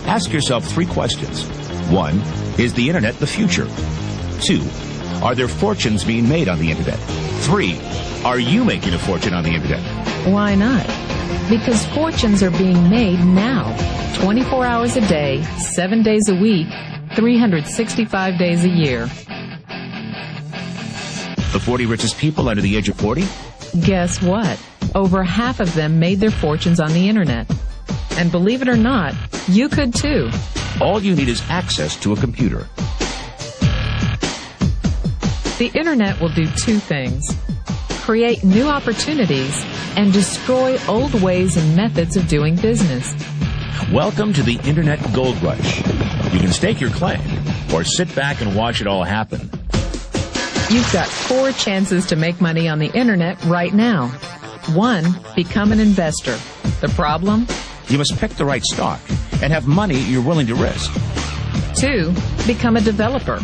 Ask yourself 3 questions. 1, is the internet the future? 2, are there fortunes being made on the internet? 3, are you making a fortune on the internet? Why not? Because fortunes are being made now. 24 hours a day, 7 days a week, 365 days a year. The 40 richest people under the age of 40? Guess what? Over half of them made their fortunes on the internet. And believe it or not, you could too. All you need is access to a computer. The internet will do 2 things: create new opportunities and destroy old ways and methods of doing business. Welcome to the Internet Gold Rush. You can stake your claim or sit back and watch it all happen. You've got 4 chances to make money on the internet right now. 1, become an investor. The problem? You must pick the right stock and have money you're willing to risk. 2, become a developer.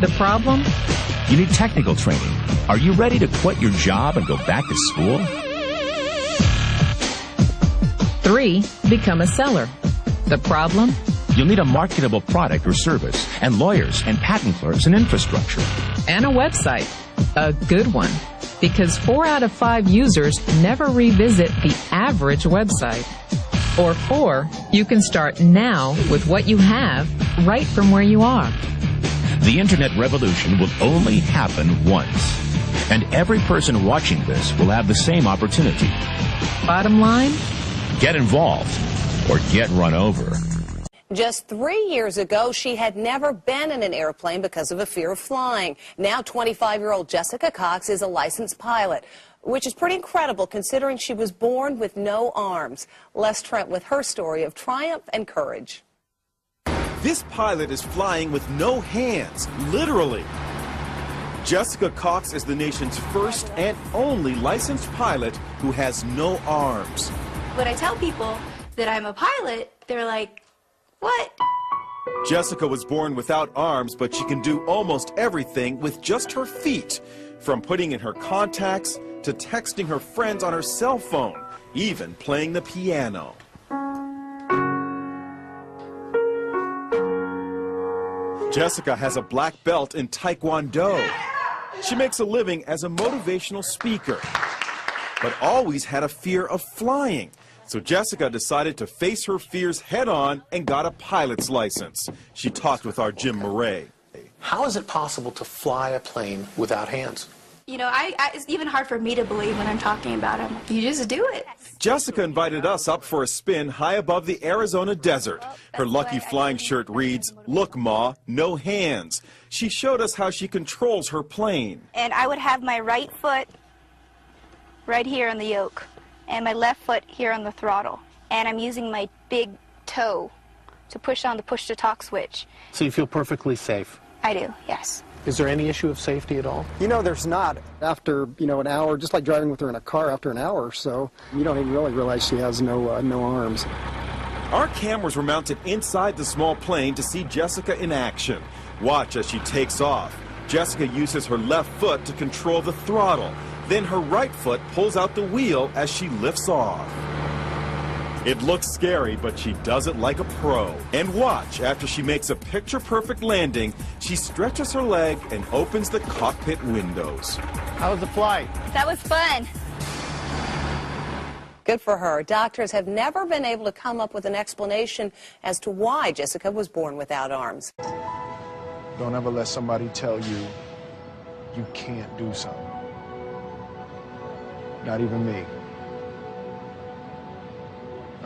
The problem? You need technical training. Are you ready to quit your job and go back to school? 3, become a seller. The problem? You'll need a marketable product or service, and lawyers and patent clerks and infrastructure. And a website. A good one. Because 4 out of 5 users never revisit the average website. Or 4, you can start now with what you have right from where you are. The internet revolution will only happen once. And every person watching this will have the same opportunity. Bottom line? Get involved or get run over. Just 3 years ago, she had never been in an airplane because of a fear of flying. Now 25-year-old Jessica Cox is a licensed pilot, which is pretty incredible considering she was born with no arms. Les Trent with her story of triumph and courage. This pilot is flying with no hands, literally. Jessica Cox is the nation's first and only licensed pilot who has no arms. When I tell people that I'm a pilot, they're like, what? Jessica was born without arms, but she can do almost everything with just her feet, from putting in her contacts to texting her friends on her cell phone, even playing the piano. Jessica has a black belt in Taekwondo. She makes a living as a motivational speaker, but always had a fear of flying. So Jessica decided to face her fears head-on and got a pilot's license. She talked with our Jim Murray. How is it possible to fly a plane without hands? You know, it's even hard for me to believe when I'm talking about them. You just do it. Jessica invited us up for a spin high above the Arizona desert. Her lucky flying shirt reads, "Look, Ma, no hands." She showed us how she controls her plane. And I would have my right foot right here on the yoke, and my left foot here on the throttle. And I'm using my big toe to push on the push-to-talk switch. So you feel perfectly safe? I do, yes. Is there any issue of safety at all? You know, there's not. After, an hour, just like driving with her in a car, after an hour or so, you don't even really realize she has no arms. Our cameras were mounted inside the small plane to see Jessica in action. Watch as she takes off. Jessica uses her left foot to control the throttle. Then her right foot pulls out the wheel as she lifts off. It looks scary, but she does it like a pro. And watch, after she makes a picture-perfect landing, she stretches her leg and opens the cockpit windows. How was the flight? That was fun. Good for her. Doctors have never been able to come up with an explanation as to why Jessica was born without arms. Don't ever let somebody tell you you can't do something. Not even me.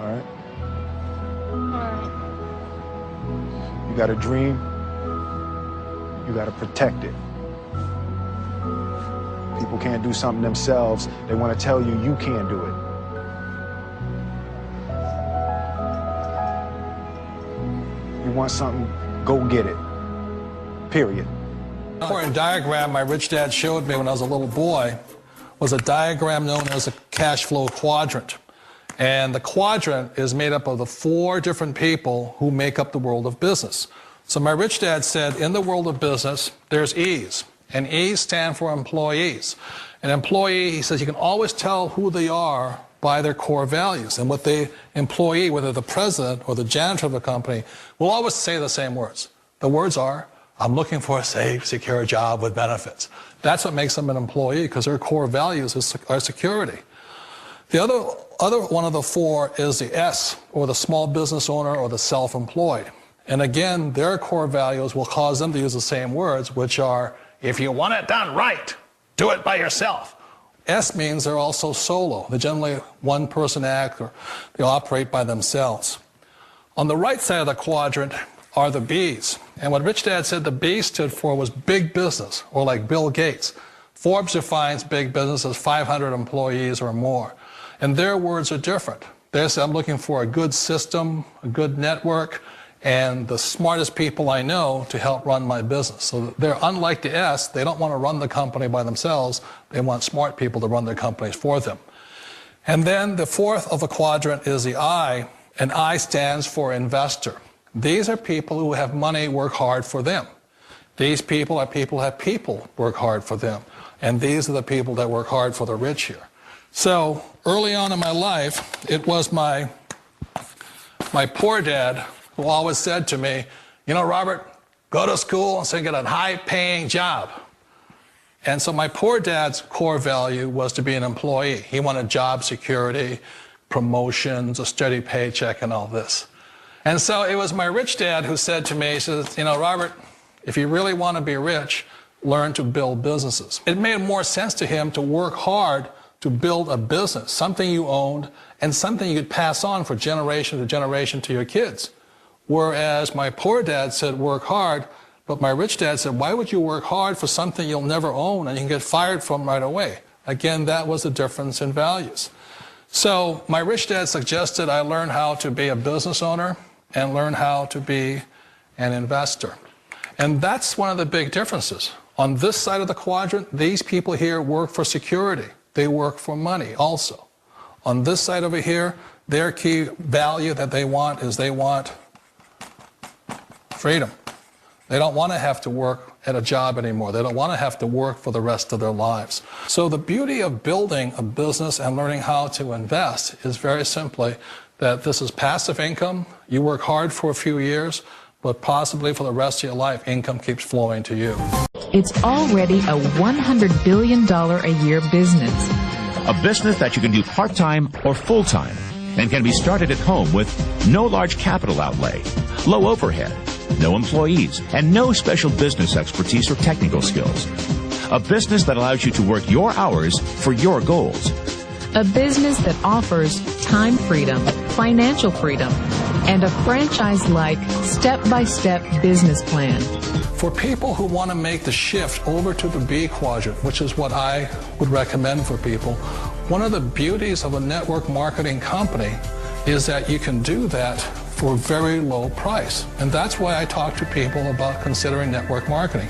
All right? You got a dream, you got to protect it. People can't do something themselves. They want to tell you you can't do it. You want something, go get it. Period. The important diagram my rich dad showed me when I was a little boy was a diagram known as a cash flow quadrant. And the quadrant is made up of the 4 different people who make up the world of business. So my rich dad said, in the world of business, there's E's. And E's stand for employees. An employee, he says, you can always tell who they are by their core values. And what the employee, whether the president or the janitor of the company, will always say the same words. The words are, I'm looking for a safe, secure job with benefits. That's what makes them an employee, because their core values are security. The other one of the four is the S, or the small business owner or the self-employed. And again, their core values will cause them to use the same words, which are, if you want it done right, do it by yourself. S means they're also solo. They're generally one-person act, or they operate by themselves. On the right side of the quadrant are the B's. And what Rich Dad said the B stood for was big business, or like Bill Gates. Forbes defines big business as 500 employees or more. And their words are different. They say, I'm looking for a good system, a good network, and the smartest people I know to help run my business. So they're unlike the S. They don't want to run the company by themselves. They want smart people to run their companies for them. And then the fourth of the quadrant is the I, and I stands for investor. These are people who have money work hard for them. These people are people who have people work hard for them. And these are the people that work hard for the rich here. So early on in my life, it was my poor dad who always said to me, you know, Robert, go to school and so get a high-paying job. And so my poor dad's core value was to be an employee. He wanted job security, promotions, a steady paycheck, and all this. And so it was my rich dad who said to me, he says, you know, Robert, if you really want to be rich, learn to build businesses. It made more sense to him to work hard to build a business, something you owned, and something you could pass on for generation to generation to your kids. Whereas my poor dad said, work hard, but my rich dad said, why would you work hard for something you'll never own and you can get fired from right away? Again, that was the difference in values. So my rich dad suggested I learn how to be a business owner and learn how to be an investor. And that's one of the big differences. On this side of the quadrant, these people here work for security. They work for money also. On this side over here, their key value that they want is they want freedom. They don't want to have to work at a job anymore. They don't want to have to work for the rest of their lives. So the beauty of building a business and learning how to invest is very simply that this is passive income. You work hard for a few years, but possibly for the rest of your life, income keeps flowing to you. It's already a $100 billion a year business. A business that you can do part-time or full-time and can be started at home with no large capital outlay, low overhead, no employees, and no special business expertise or technical skills. A business that allows you to work your hours for your goals. A business that offers time freedom, financial freedom, and a franchise-like, step-by-step business plan. For people who want to make the shift over to the B quadrant, which is what I would recommend for people, one of the beauties of a network marketing company is that you can do that for a very low price. And that's why I talk to people about considering network marketing.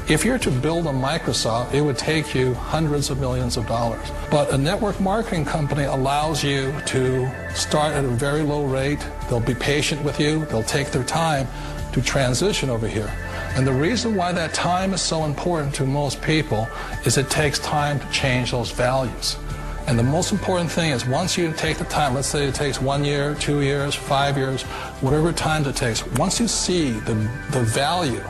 If you're to build a Microsoft, it would take you hundreds of millions of dollars. But a network marketing company allows you to start at a very low rate. They'll be patient with you. They'll take their time to transition over here. And the reason why that time is so important to most people is it takes time to change those values. And the most important thing is once you take the time, let's say it takes 1 year, 2 years, 5 years, whatever time it takes, once you see the value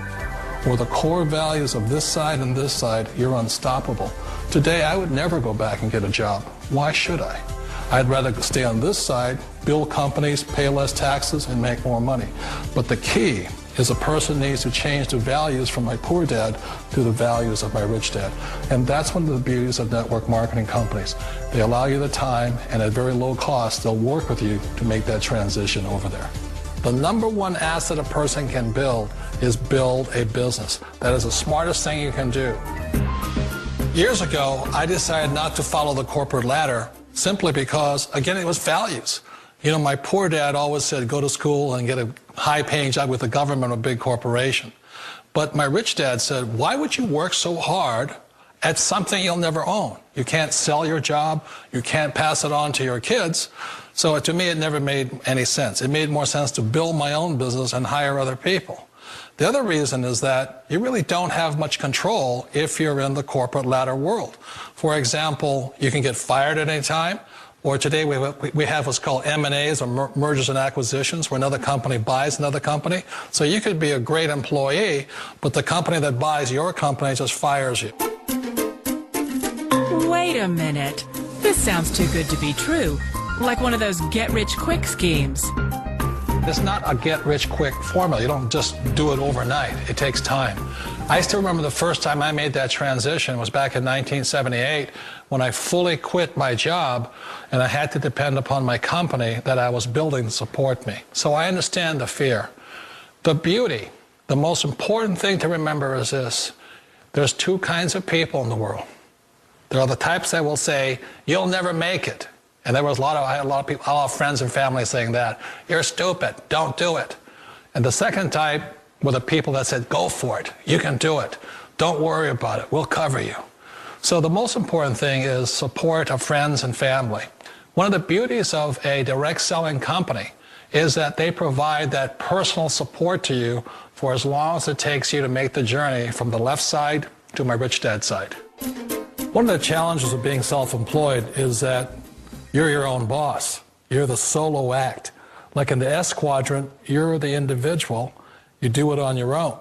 or the core values of this side and this side, you're unstoppable. Today, I would never go back and get a job. Why should I? I'd rather stay on this side, build companies, pay less taxes, and make more money. But the key is a person needs to change the values from my poor dad to the values of my rich dad. And that's one of the beauties of network marketing companies. They allow you the time, and at very low cost, they'll work with you to make that transition over there. The number one asset a person can build is build a business. That is the smartest thing you can do. Years ago, I decided not to follow the corporate ladder simply because, again, it was values. You know, my poor dad always said, go to school and get a high-paying job with the government or a big corporation. But my rich dad said, why would you work so hard at something you'll never own? You can't sell your job. You can't pass it on to your kids. So to me, it never made any sense. It made more sense to build my own business and hire other people. The other reason is that you really don't have much control if you're in the corporate ladder world. For example, you can get fired at any time. Or today we have what's called M&As, or mergers and acquisitions, where another company buys another company. So you could be a great employee, but the company that buys your company just fires you. Wait a minute. This sounds too good to be true. Like one of those get-rich-quick schemes. It's not a get-rich-quick formula. You don't just do it overnight. It takes time. I still remember the first time I made that transition was back in 1978 when I fully quit my job and I had to depend upon my company that I was building to support me. So I understand the fear. The beauty, the most important thing to remember is this. There's two kinds of people in the world. There are the types that will say, you'll never make it. And I had a lot of people, a lot of friends and family saying that. You're stupid, don't do it. And the second type were the people that said, go for it, you can do it. Don't worry about it, we'll cover you. So the most important thing is support of friends and family. One of the beauties of a direct selling company is that they provide that personal support to you for as long as it takes you to make the journey from the left side to my rich dad side. One of the challenges of being self-employed is that you're your own boss. You're the solo act. Like in the S quadrant, you're the individual. You do it on your own.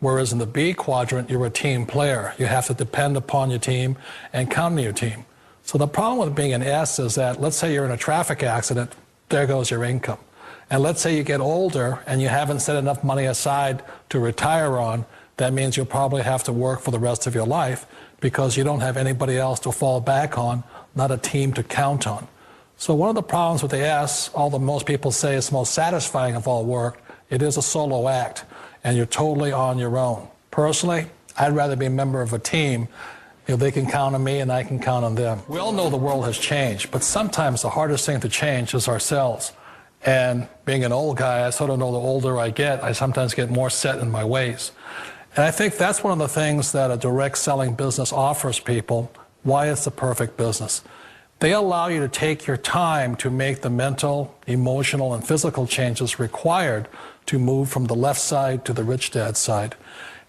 Whereas in the B quadrant, you're a team player. You have to depend upon your team and count on your team. So the problem with being an S is that, let's say you're in a traffic accident, there goes your income. And let's say you get older and you haven't set enough money aside to retire on, that means you'll probably have to work for the rest of your life because you don't have anybody else to fall back on, not a team to count on. So one of the problems with the S, although most people say it's the most satisfying of all work, it is a solo act, and you're totally on your own. Personally, I'd rather be a member of a team. You know, they can count on me and I can count on them. We all know the world has changed, but sometimes the hardest thing to change is ourselves. And being an old guy, I sort of know the older I get, I sometimes get more set in my ways. And I think that's one of the things that a direct selling business offers people, why it's the perfect business. They allow you to take your time to make the mental, emotional, and physical changes required to move from the left side to the rich dad side.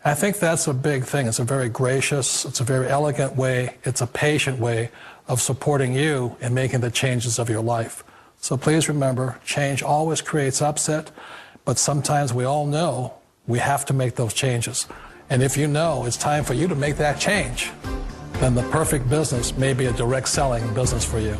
I think that's a big thing. It's a very gracious, it's a very elegant way, it's a patient way of supporting you in making the changes of your life. So please remember, change always creates upset, but sometimes we all know we have to make those changes. And if you know it's time for you to make that change, then the perfect business may be a direct selling business for you.